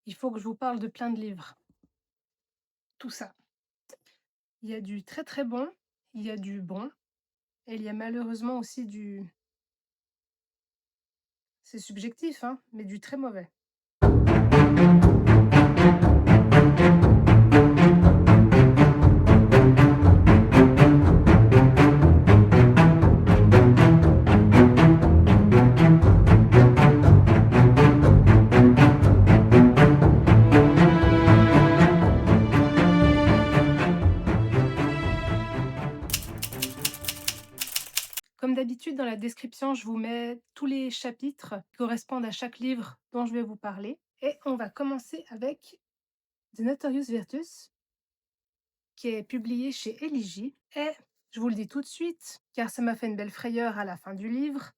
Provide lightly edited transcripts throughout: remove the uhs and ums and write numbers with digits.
il faut que je vous parle de plein de livres. Tout ça. Il y a du très, très bon, il y a du bon et il y a malheureusement aussi du c'est subjectif, hein, mais du très mauvais. Comme d'habitude, dans la description, je vous mets tous les chapitres qui correspondent à chaque livre dont je vais vous parler et on va commencer avec The Notorious Virtus, qui est publié chez Elige et je vous le dis tout de suite, car ça m'a fait une belle frayeur à la fin du livre,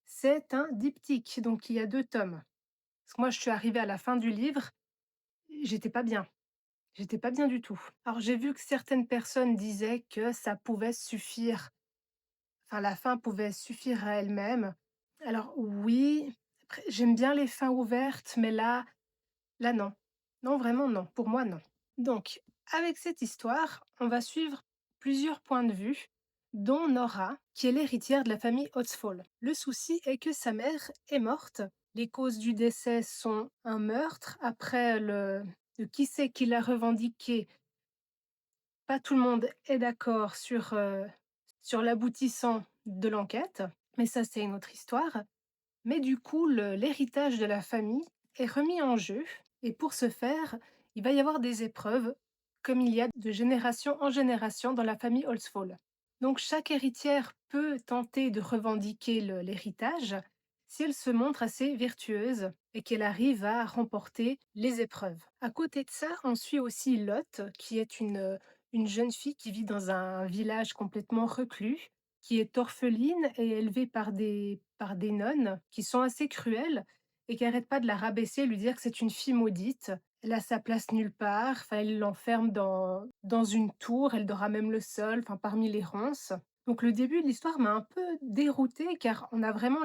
c'est un diptyque, donc il y a 2 tomes. Parce que moi, je suis arrivée à la fin du livre, j'étais pas bien. J'étais pas bien du tout. Alors j'ai vu que certaines personnes disaient que ça pouvait suffire, enfin la fin pouvait suffire à elle-même. Alors oui, après j'aime bien les fins ouvertes, mais là non. Non, vraiment non, pour moi non. Donc avec cette histoire, on va suivre plusieurs points de vue, dont Nora, qui est l'héritière de la famille Hotsfall. Le souci est que sa mère est morte. Les causes du décès sont un meurtre. Après le qui c'est qui l'a revendiqué, pas tout le monde est d'accord sur l'aboutissant de l'enquête, mais ça, c'est une autre histoire. Mais du coup, l'héritage de la famille est remis en jeu et pour ce faire, il va y avoir des épreuves, comme il y a de génération en génération dans la famille Holtzfall. Donc chaque héritière peut tenter de revendiquer l'héritage si elle se montre assez vertueuse et qu'elle arrive à remporter les épreuves. À côté de ça, on suit aussi Lotte, qui est une jeune fille qui vit dans un village complètement reclus, qui est orpheline et élevée par des nonnes qui sont assez cruelles et qui n'arrêtent pas de la rabaisser, lui dire que c'est une fille maudite. Elle a sa place nulle part, enfin, elle l'enferme dans une tour, elle dort à même le sol, enfin, parmi les ronces. Donc le début de l'histoire m'a un peu déroutée car on a vraiment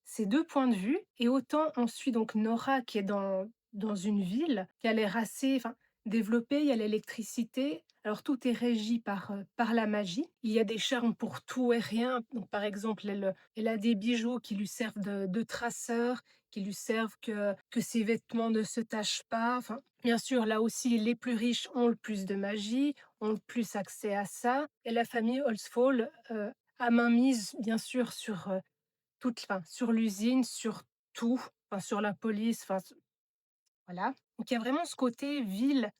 ces deux points de vue et autant on suit donc Nora qui est dans une ville qui a l'air assez, enfin, développée, il y a l'électricité, alors tout est régi par la magie. Il y a des charmes pour tout et rien. Donc par exemple, elle a des bijoux qui lui servent de traceur, qui lui servent que ses vêtements ne se tachent pas. Enfin, bien sûr, là aussi, les plus riches ont le plus de magie, ont le plus accès à ça. Et la famille Holzfall a mainmise, bien sûr, sur l'usine, sur tout, enfin, sur la police, enfin, voilà. Donc il y a vraiment ce côté ville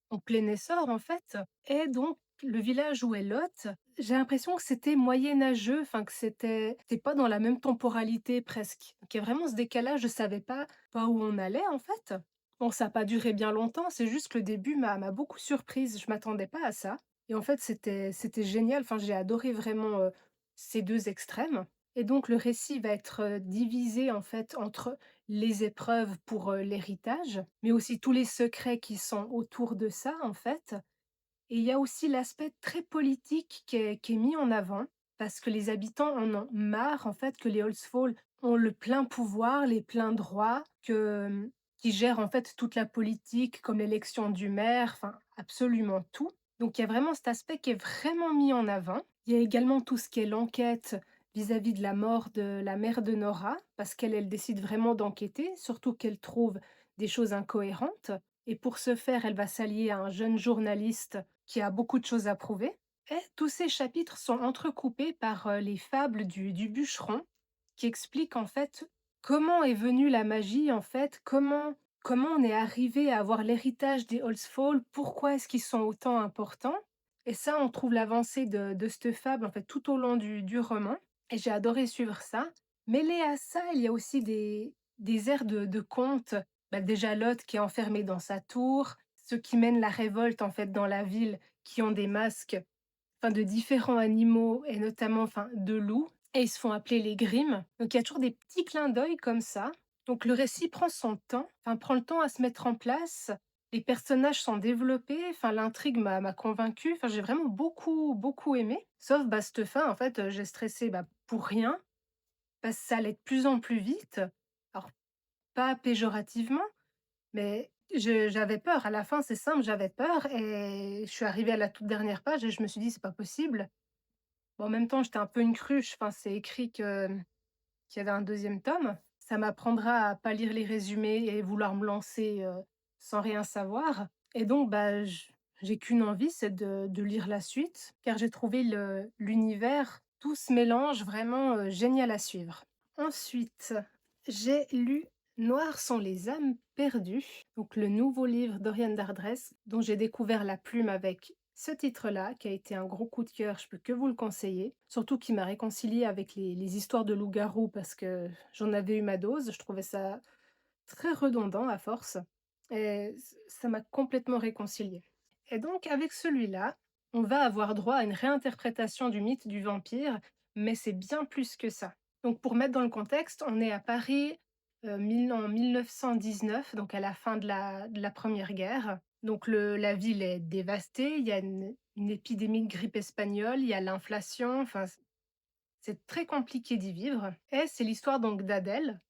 en plein essor, en fait. Et donc, le village où est Lot, j'ai l'impression que c'était moyenâgeux, enfin que c'était pas dans la même temporalité presque. Donc il y a vraiment ce décalage, je savais pas où on allait, en fait. Bon, ça a pas duré bien longtemps, c'est juste que le début m'a beaucoup surprise, je m'attendais pas à ça. Et en fait, c'était génial, enfin j'ai adoré vraiment, ces 2 extrêmes. Et donc le récit va être, divisé, en fait, entre les épreuves pour, l'héritage, mais aussi tous les secrets qui sont autour de ça, en fait. Et il y a aussi l'aspect très politique qui est mis en avant, parce que les habitants en ont marre, en fait, que les Holzfall ont le plein pouvoir, les pleins droits, qu'ils gèrent, en fait, toute la politique, comme l'élection du maire, enfin, absolument tout. Donc il y a vraiment cet aspect qui est vraiment mis en avant. Il y a également tout ce qui est l'enquête vis-à-vis de la mort de la mère de Nora, parce elle décide vraiment d'enquêter, surtout qu'elle trouve des choses incohérentes. Et pour ce faire, elle va s'allier à un jeune journaliste qui a beaucoup de choses à prouver. Et tous ces chapitres sont entrecoupés par les fables du bûcheron, qui expliquent en fait comment est venue la magie, en fait, comment on est arrivé à avoir l'héritage des Holzfall, pourquoi est-ce qu'ils sont autant importants. Et ça, on trouve l'avancée de cette fable en fait tout au long du roman. Et j'ai adoré suivre ça. Mêlé à ça, il y a aussi des airs de contes. Bah, déjà Lot qui est enfermé dans sa tour, ceux qui mènent la révolte en fait dans la ville, qui ont des masques, enfin de différents animaux et notamment enfin de loups et ils se font appeler les Grimm. Donc il y a toujours des petits clins d'œil comme ça. Donc le récit prend son temps, enfin prend le temps à se mettre en place. Les personnages sont développés, enfin l'intrigue m'a convaincue, enfin j'ai vraiment beaucoup aimé. Sauf bah cette fin en fait, j'ai stressé bah, pour rien parce que ça allait de plus en plus vite. Alors pas péjorativement, mais Je j'avais peur. À la fin, c'est simple, j'avais peur et je suis arrivée à la toute dernière page et je me suis dit: «C'est pas possible». Bon, en même temps, j'étais un peu une cruche, enfin, c'est écrit qu'il y avait un deuxième tome. Ça m'apprendra à pas lire les résumés et vouloir me lancer, sans rien savoir et donc bah, j'ai qu'une envie, c'est de lire la suite, car j'ai trouvé l'univers, tout ce mélange vraiment, génial à suivre. Ensuite, j'ai lu Noires sont les âmes perdues, donc le nouveau livre d'Oriane Dardress, dont j'ai découvert la plume avec ce titre-là, qui a été un gros coup de cœur, je peux que vous le conseiller. Surtout qui m'a réconciliée avec les histoires de loups-garous parce que j'en avais eu ma dose. Je trouvais ça très redondant à force et ça m'a complètement réconciliée. Et donc avec celui-là, on va avoir droit à une réinterprétation du mythe du vampire, mais c'est bien plus que ça. Donc pour mettre dans le contexte, on est à Paris, en 1919, donc à la fin de la Première Guerre. Donc la ville est dévastée, il y a une épidémie de grippe espagnole, il y a l'inflation, enfin c'est très compliqué d'y vivre. Et c'est l'histoire donc d'Adèle,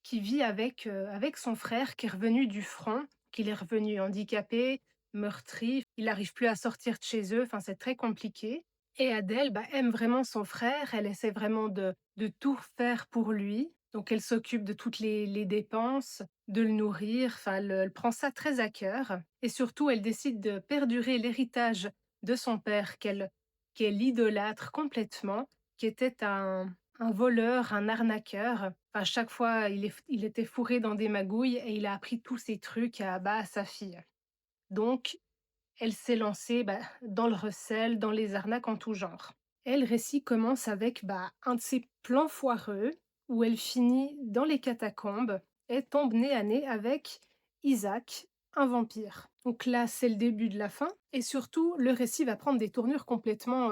qui vit avec son frère qui est revenu du front, qu'il est revenu handicapé, meurtri, il n'arrive plus à sortir de chez eux, enfin c'est très compliqué et Adèle, bah, aime vraiment son frère, elle essaie vraiment de tout faire pour lui, donc elle s'occupe de toutes les dépenses, de le nourrir, enfin elle prend ça très à cœur et surtout elle décide de perdurer l'héritage de son père qu'elle idolâtre complètement, qui était un voleur, un arnaqueur. Enfin, chaque fois, il était fourré dans des magouilles et il a appris tous ces trucs à sa fille. Donc, elle s'est lancée, bah, dans le recel, dans les arnaques en tout genre. Et le récit commence avec, bah, un de ses plans foireux où elle finit dans les catacombes et tombe nez à nez avec Isaac, un vampire. Donc là, c'est le début de la fin et surtout, le récit va prendre des tournures complètement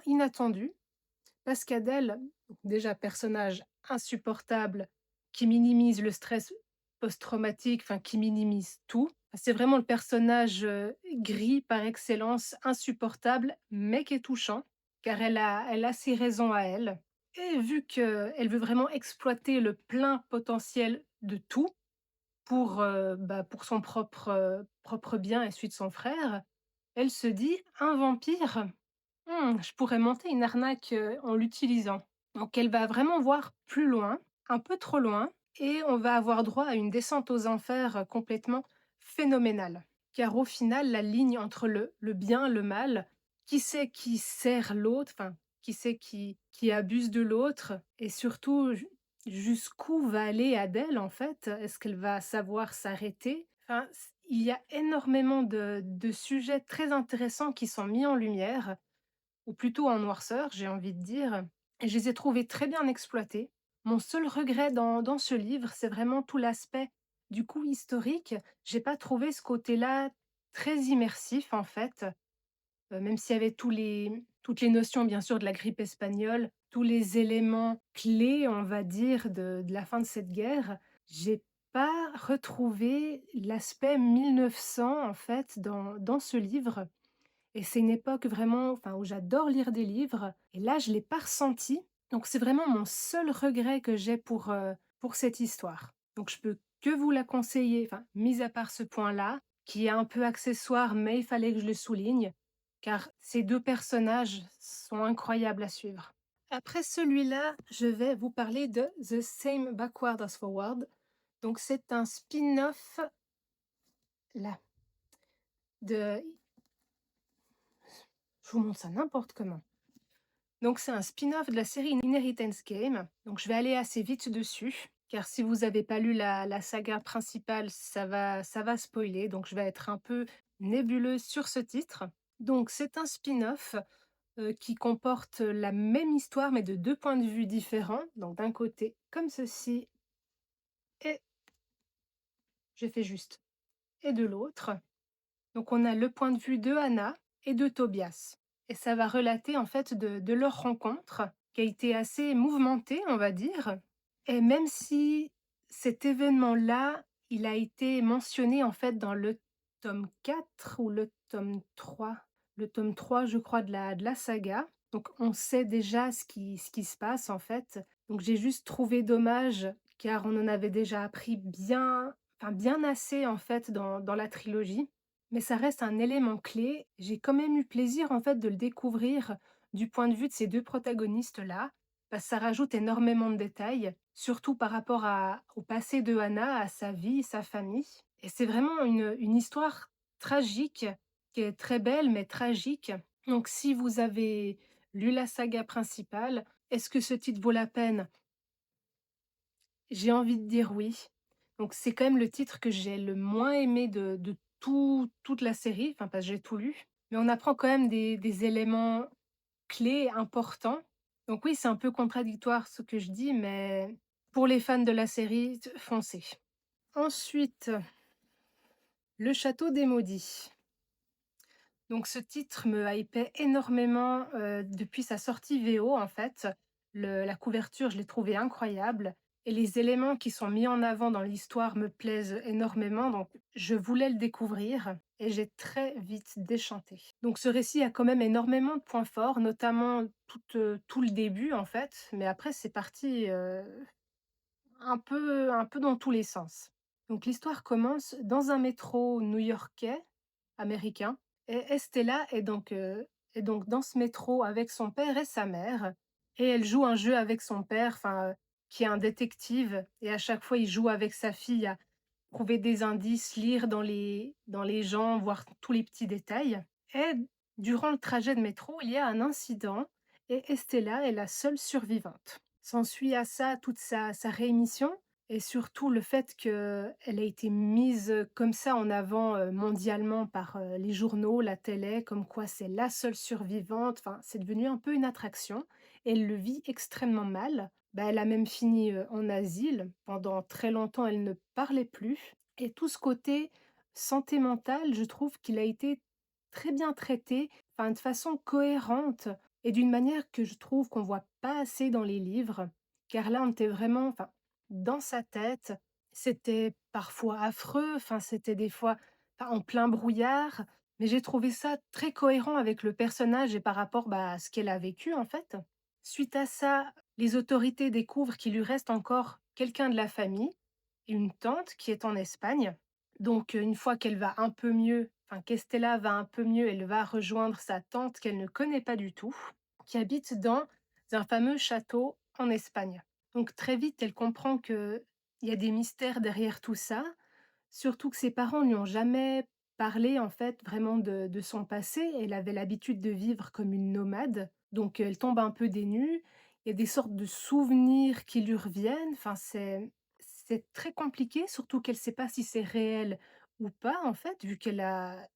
inattendues parce qu'Adèle, déjà personnage insupportable, qui minimise le stress post-traumatique, enfin qui minimise tout. C'est vraiment le personnage, gris par excellence, insupportable, mais qui est touchant, car elle a ses raisons à elle et vu qu'elle veut vraiment exploiter le plein potentiel de tout pour, bah, pour son propre bien et celui de son frère, elle se dit: «Un vampire? Je pourrais monter une arnaque, en l'utilisant». Donc elle va vraiment voir plus loin, un peu trop loin et on va avoir droit à une descente aux enfers, complètement phénoménale. Car au final, la ligne entre le bien, le mal, qui c'est qui sert l'autre, enfin, qui c'est qui abuse de l'autre et surtout jusqu'où va aller Adèle en fait? Est-ce qu'elle va savoir s'arrêter? Enfin, il y a énormément de sujets très intéressants qui sont mis en lumière ou plutôt en noirceur, j'ai envie de dire, et je les ai trouvés très bien exploités. Mon seul regret dans ce livre, c'est vraiment tout l'aspect, du coup, historique. J'ai pas trouvé ce côté-là très immersif, en fait, même s'il y avait toutes les notions, bien sûr, de la grippe espagnole, tous les éléments clés, on va dire, de la fin de cette guerre. J'ai pas retrouvé l'aspect 1900, en fait, dans ce livre. Et c'est une époque vraiment, enfin, où j'adore lire des livres et là, je l'ai pas ressenti. Donc c'est vraiment mon seul regret que j'ai pour cette histoire. Donc je peux que vous la conseiller, enfin, mis à part ce point-là, qui est un peu accessoire, mais il fallait que je le souligne, car ces 2 personnages sont incroyables à suivre. Après celui-là, je vais vous parler de The Same Backward as Forward. Donc c'est un spin-off, là, de je vous montre ça n'importe comment. Donc c'est un spin-off de la série Inheritance Game, donc je vais aller assez vite dessus, car si vous n'avez pas lu la saga principale, ça va spoiler, donc je vais être un peu nébuleuse sur ce titre. Donc c'est un spin-off, qui comporte la même histoire, mais de 2 points de vue différents. Donc d'un côté comme ceci et j'ai fait juste et de l'autre. Donc on a le point de vue de Hannah et de Tobias et ça va relater en fait de leur rencontre qui a été assez mouvementée, on va dire et même si cet événement-là, il a été mentionné en fait dans le tome 4 ou le tome 3 je crois de la saga. Donc on sait déjà ce qui se passe en fait. Donc j'ai juste trouvé dommage car on en avait déjà appris bien enfin bien assez en fait dans la trilogie, mais ça reste un élément clé. J'ai quand même eu plaisir en fait de le découvrir du point de vue de ces 2 protagonistes-là, parce que ça rajoute énormément de détails, surtout par rapport au passé de Hannah, à sa vie, sa famille et c'est vraiment une histoire tragique, qui est très belle mais tragique. Donc si vous avez lu la saga principale, est-ce que ce titre vaut la peine? J'ai envie de dire oui. Donc c'est quand même le titre que j'ai le moins aimé de toute la série, enfin parce que j'ai tout lu, mais on apprend quand même des éléments clés importants. Donc oui, c'est un peu contradictoire ce que je dis, mais pour les fans de la série, foncez. Ensuite, Le Château des Maudits. Donc ce titre me hypait énormément, depuis sa sortie VO en fait. Le La couverture, je l'ai trouvée incroyable et les éléments qui sont mis en avant dans l'histoire me plaisent énormément, donc je voulais le découvrir et j'ai très vite déchanté. Donc ce récit a quand même énormément de points forts, notamment tout le début en fait, mais après c'est parti, un peu dans tous les sens. Donc l'histoire commence dans un métro new-yorkais, américain, et Estella est donc dans ce métro avec son père et sa mère et elle joue un jeu avec son père, enfin, qui est un détective et à chaque fois il joue avec sa fille à trouver des indices, lire dans les gens, voir tous les petits détails et durant le trajet de métro, il y a un incident et Estella est la seule survivante. S'ensuit à ça toute sa réémission et surtout le fait qu'elle a été mise, comme ça en avant, mondialement par, les journaux, la télé, comme quoi c'est la seule survivante, enfin, c'est devenu un peu une attraction. Elle le vit extrêmement mal. Bah, elle a même fini, en asile. Pendant très longtemps, elle ne parlait plus et tout ce côté santé mentale, je trouve qu'il a été très bien traité, enfin de façon cohérente et d'une manière que je trouve qu'on voit pas assez dans les livres. Car là, on était vraiment, enfin, dans sa tête. C'était parfois affreux, enfin, c'était des fois, enfin, en plein brouillard, mais j'ai trouvé ça très cohérent avec le personnage et par rapport, bah, à ce qu'elle a vécu, en fait. Suite à ça, les autorités découvrent qu'il lui reste encore quelqu'un de la famille, une tante qui est en Espagne. Donc, une fois qu'elle va un peu mieux, enfin qu'Estella va un peu mieux, elle va rejoindre sa tante qu'elle ne connaît pas du tout, qui habite dans un fameux château en Espagne. Donc très vite, elle comprend qu'il y a des mystères derrière tout ça, surtout que ses parents ne lui ont jamais parlé en fait vraiment de son passé. Elle avait l'habitude de vivre comme une nomade, donc elle tombe un peu des nues. Il y a des sortes de souvenirs qui lui reviennent, enfin c'est très compliqué, surtout qu'elle ne sait pas si c'est réel ou pas en fait, vu qu'elle a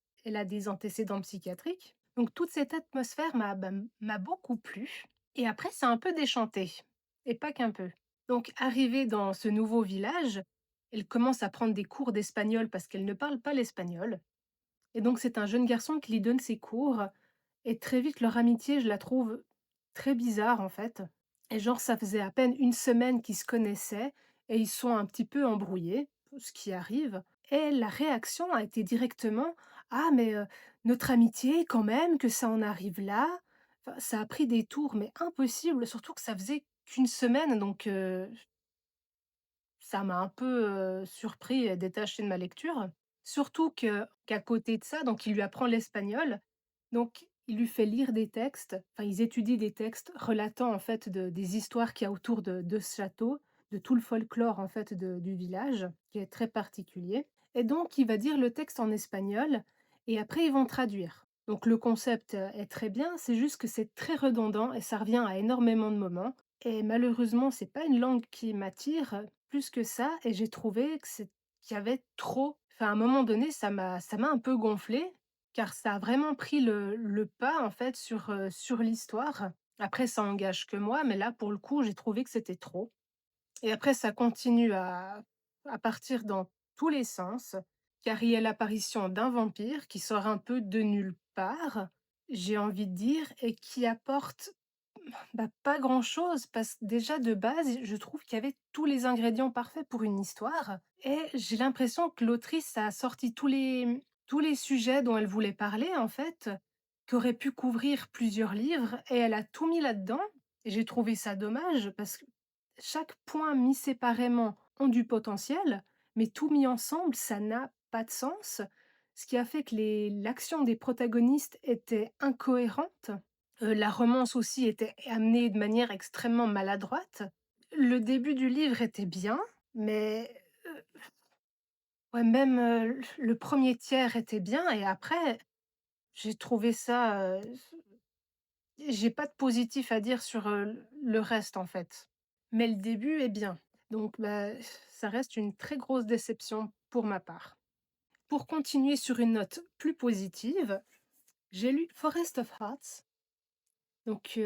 des antécédents psychiatriques. Donc toute cette atmosphère m'a beaucoup plu et après c'est un peu déchanté et pas qu'un peu. Donc arrivée dans ce nouveau village, elle commence à prendre des cours d'espagnol parce qu'elle ne parle pas l'espagnol et donc c'est un jeune garçon qui lui donne ses cours et très vite leur amitié, je la trouve très bizarre en fait et genre ça faisait à peine une semaine qu'ils se connaissaient et ils sont un petit peu embrouillés, ce qui arrive et la réaction a été directement: «Ah mais, notre amitié quand même, que ça en arrive là?» Enfin, ça a pris des tours mais impossibles, surtout que ça faisait qu'une semaine donc ça m'a un peu, surpris et détaché de ma lecture. Surtout qu'à côté de ça, donc il lui apprend l'espagnol, donc il lui fait lire des textes, enfin ils étudient des textes relatant en fait des histoires qu'il y a autour de ce château, de tout le folklore en fait du village, qui est très particulier et donc il va dire le texte en espagnol et après ils vont traduire. Donc le concept, est très bien, c'est juste que c'est très redondant et ça revient à énormément de moments et malheureusement, c'est pas une langue qui m'attire plus que ça et j'ai trouvé qu'il y avait trop. Enfin, à un moment donné, ça m'a un peu gonflé car ça a vraiment pris le pas, en fait, sur l'histoire. Après, ça engage que moi, mais là, pour le coup, j'ai trouvé que c'était trop et après ça continue à partir dans tous les sens, car il y a l'apparition d'un vampire qui sort un peu de nulle part, j'ai envie de dire et qui apporte bah, pas grand-chose parce que déjà de base, je trouve qu'il y avait tous les ingrédients parfaits pour une histoire et j'ai l'impression que l'autrice a sorti tous les sujets dont elle voulait parler en fait, qu'aurait pu couvrir plusieurs livres et elle a tout mis là-dedans et j'ai trouvé ça dommage parce que chaque point mis séparément ont du potentiel, mais tout mis ensemble, ça n'a pas de sens, ce qui a fait que l'action des protagonistes était incohérente. La romance aussi était amenée de manière extrêmement maladroite. Le début du livre était bien, mais ouais, même, le 1 tiers était bien et après, j'ai trouvé ça, j'ai pas de positif à dire sur, le reste, en fait. Mais le début est bien. Donc bah, ça reste une très grosse déception pour ma part. Pour continuer sur une note plus positive, j'ai lu Forest of Hearts, donc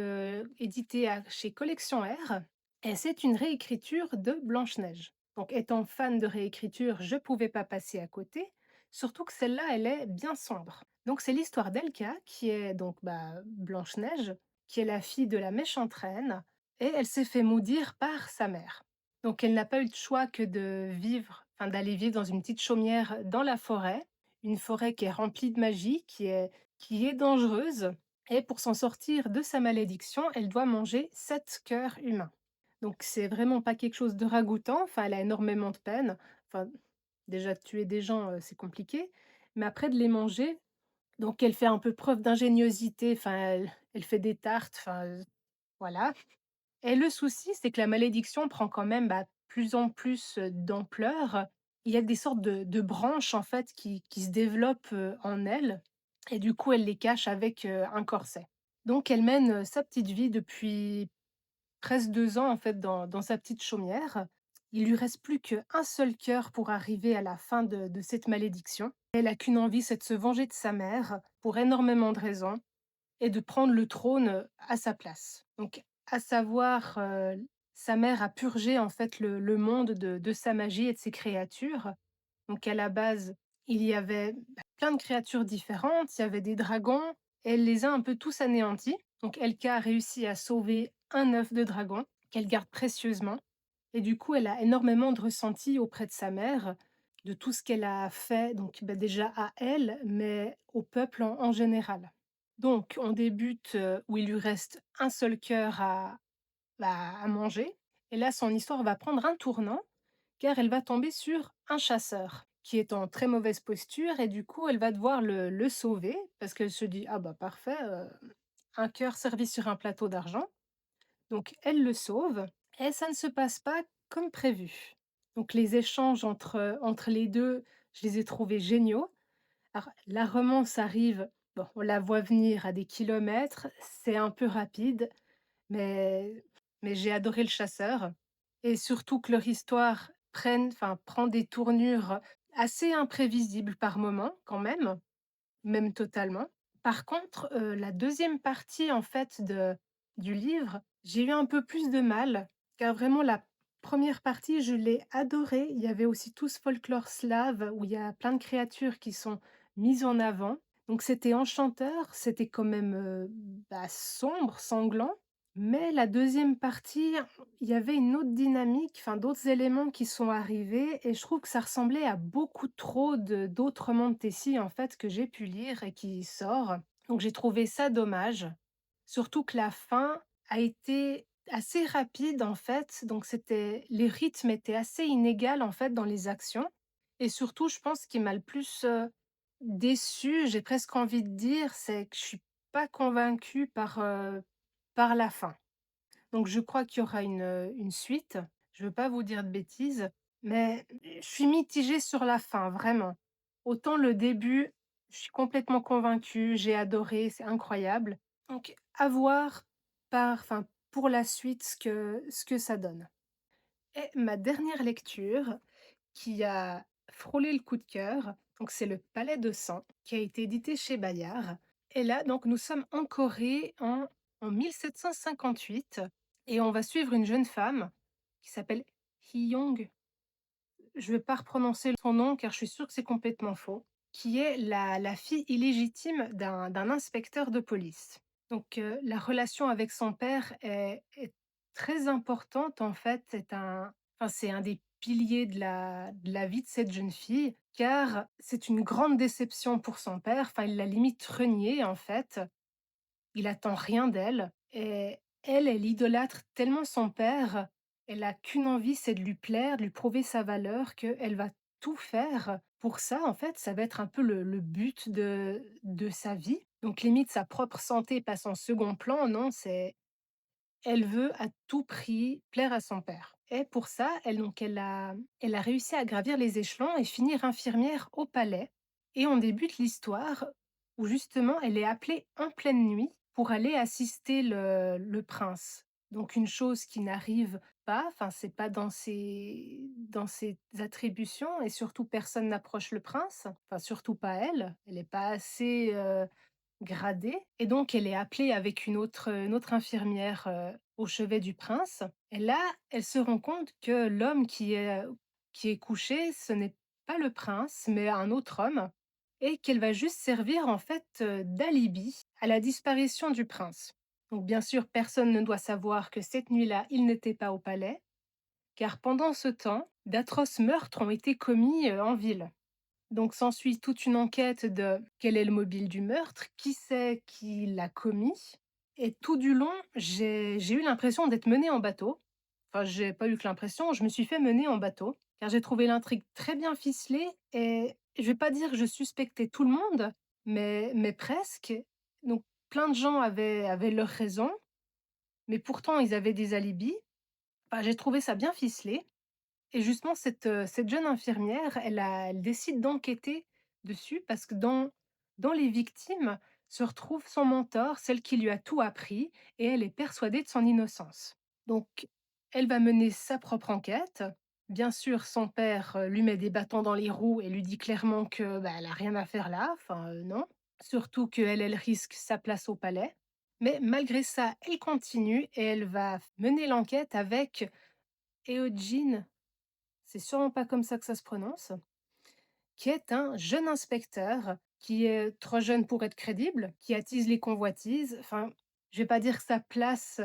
édité chez Collection R, et c'est une réécriture de Blanche-Neige. Donc étant fan de réécriture, je pouvais pas passer à côté, surtout que celle-là, elle est bien sombre. Donc c'est l'histoire d'Elka, qui est donc bah, Blanche-Neige, qui est la fille de la méchante reine, et elle s'est fait maudire par sa mère. Donc elle n'a pas eu de choix que de vivre, enfin d'aller vivre dans une petite chaumière dans la forêt, une forêt qui est remplie de magie, qui est dangereuse, et pour s'en sortir de sa malédiction, elle doit manger 7 cœurs humains. Donc c'est vraiment pas quelque chose de ragoûtant, enfin elle a énormément de peine. Enfin, déjà tuer des gens, c'est compliqué, mais après de les manger, donc elle fait un peu preuve d'ingéniosité, enfin elle fait des tartes, enfin, voilà. Et le souci, c'est que la malédiction prend quand même, bah, plus en plus, d'ampleur. Il y a des sortes de branches, en fait, qui se développent, en elle, et du coup, elle les cache avec, un corset. Donc elle mène, sa petite vie depuis presque 2 ans, en fait, dans sa petite chaumière. Il lui reste plus qu'un seul cœur pour arriver à la fin de cette malédiction. Elle a qu'une envie, c'est de se venger de sa mère, pour énormément de raisons, et de prendre le trône, à sa place. Donc à savoir, sa mère a purgé en fait le monde de sa magie et de ses créatures. Donc à la base, il y avait, bah, plein de créatures différentes, il y avait des dragons, et elle les a un peu tous anéantis. Donc Elka a réussi à sauver un œuf de dragon qu'elle garde précieusement, et du coup, elle a énormément de ressenti auprès de sa mère, de tout ce qu'elle a fait, donc bah, déjà à elle, mais au peuple en général. Donc on débute, où il lui reste un seul cœur à manger, et là son histoire va prendre un tournant, car elle va tomber sur un chasseur qui est en très mauvaise posture, et du coup elle va devoir le sauver parce qu'elle se dit: «Ah bah parfait, un cœur servi sur un plateau d'argent». Donc elle le sauve, et ça ne se passe pas comme prévu. Donc les échanges entre les 2, je les ai trouvés géniaux. Alors, la romance arrive, bon, on la voit venir à des kilomètres, c'est un peu rapide, mais j'ai adoré le chasseur, et surtout que leur histoire prend des tournures assez imprévisibles par moments quand même totalement. Par contre, la deuxième partie en fait du livre, j'ai eu un peu plus de mal, car vraiment la première partie, je l'ai adorée. Il y avait aussi tout ce folklore slave où il y a plein de créatures qui sont mises en avant. Donc c'était enchanteur, c'était quand même, bah, sombre, sanglant. Mais la deuxième partie, il y avait une autre dynamique, enfin d'autres éléments qui sont arrivés, et je trouve que ça ressemblait à beaucoup trop de d'autres mondes Tessie, en fait, que j'ai pu lire et qui sort. Donc j'ai trouvé ça dommage, surtout que la fin a été assez rapide, en fait, donc les rythmes étaient assez inégals, en fait, dans les actions, et surtout, je pense, ce qui m'a le plus, déçue, j'ai presque envie de dire, c'est que je suis pas convaincue par la fin. Donc je crois qu'il y aura une suite. Je veux pas vous dire de bêtises, mais je suis mitigée sur la fin, vraiment. Autant le début, je suis complètement convaincue, j'ai adoré, c'est incroyable. Donc à voir pour la suite ce que ça donne. Et ma dernière lecture qui a frôlé le coup de cœur, donc c'est Le Palais de Sang, qui a été édité chez Bayard. Et là, donc nous sommes en Corée en 1758, et on va suivre une jeune femme qui s'appelle Hee-young. Je ne vais pas reprononcer son nom car je suis sûre que c'est complètement faux, qui est la fille illégitime d'un inspecteur de police. Donc la relation avec son père est très importante, en fait. C'est un des piliers de la vie de cette jeune fille, car c'est une grande déception pour son père. Enfin, il l'a limite reniée, en fait. Il attend rien d'elle, et elle idolâtre tellement son père, elle a qu'une envie, c'est de lui plaire, de lui prouver sa valeur, qu'elle va tout faire pour ça. En fait, ça va être un peu le but de sa vie. Donc limite, sa propre santé passe en second plan. Non, c'est elle veut à tout prix plaire à son père et pour ça, elle a réussi à gravir les échelons et finir infirmière au palais et on débute l'histoire où justement elle est appelée en pleine nuit pour aller assister le prince. Donc une chose qui n'arrive pas, enfin c'est pas dans ses attributions et surtout personne n'approche le prince, enfin surtout pas elle. Elle est pas assez, gradée et donc elle est appelée avec une autre infirmière, au chevet du prince et là, elle se rend compte que l'homme qui est couché, ce n'est pas le prince, mais un autre homme et qu'elle va juste servir en fait, d'alibi à la disparition du prince. Donc bien sûr, personne ne doit savoir que cette nuit-là, il n'était pas au palais, car pendant ce temps, d'atroces meurtres ont été commis, en ville. Donc s'ensuit toute une enquête de quel est le mobile du meurtre, qui c'est qui l'a commis et tout du long, j'ai eu l'impression d'être menée en bateau. Enfin, j'ai pas eu que l'impression, je me suis fait mener en bateau, car j'ai trouvé l'intrigue très bien ficelée et je vais pas dire que je suspectais tout le monde, mais presque. Donc plein de gens avaient leurs raisons, mais pourtant ils avaient des alibis. Enfin, j'ai trouvé ça bien ficelé et justement, cette jeune infirmière, elle décide d'enquêter dessus parce que dans les victimes se retrouve son mentor, celle qui lui a tout appris et elle est persuadée de son innocence. Donc, elle va mener sa propre enquête. Bien sûr, son père, lui met des bâtons dans les roues et lui dit clairement que, bah, elle a rien à faire là, enfin, non. Surtout qu'elle, elle risque sa place au palais. Mais malgré ça, elle continue et elle va mener l'enquête avec Eugene, c'est sûrement pas comme ça que ça se prononce, qui est un jeune inspecteur qui est trop jeune pour être crédible, qui attise les convoitises. Enfin, je vais pas dire que sa place,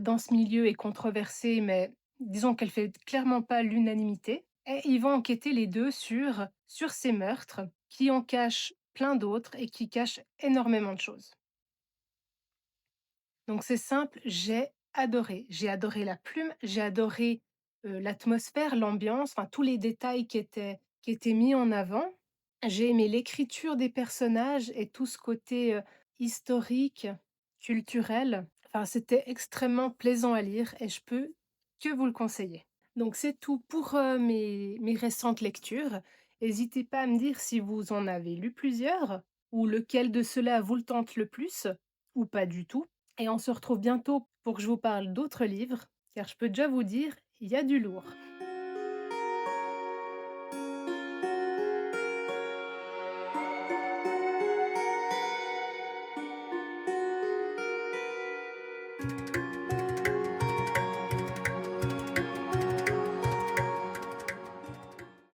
dans ce milieu est controversée, mais disons qu'elle fait clairement pas l'unanimité et ils vont enquêter les 2 sur ces meurtres qui en cachent plein d'autres et qui cachent énormément de choses. Donc c'est simple, j'ai adoré. J'ai adoré la plume, j'ai adoré, l'atmosphère, l'ambiance, enfin tous les détails qui étaient mis en avant. J'ai aimé l'écriture des personnages et tout ce côté, historique, culturel. Enfin, c'était extrêmement plaisant à lire et je peux que vous le conseiller. Donc c'est tout pour, mes récentes lectures. Hésitez pas à me dire si vous en avez lu plusieurs ou lequel de ceux-là vous le tente le plus ou pas du tout. Et on se retrouve bientôt pour que je vous parle d'autres livres, car je peux déjà vous dire, il y a du lourd.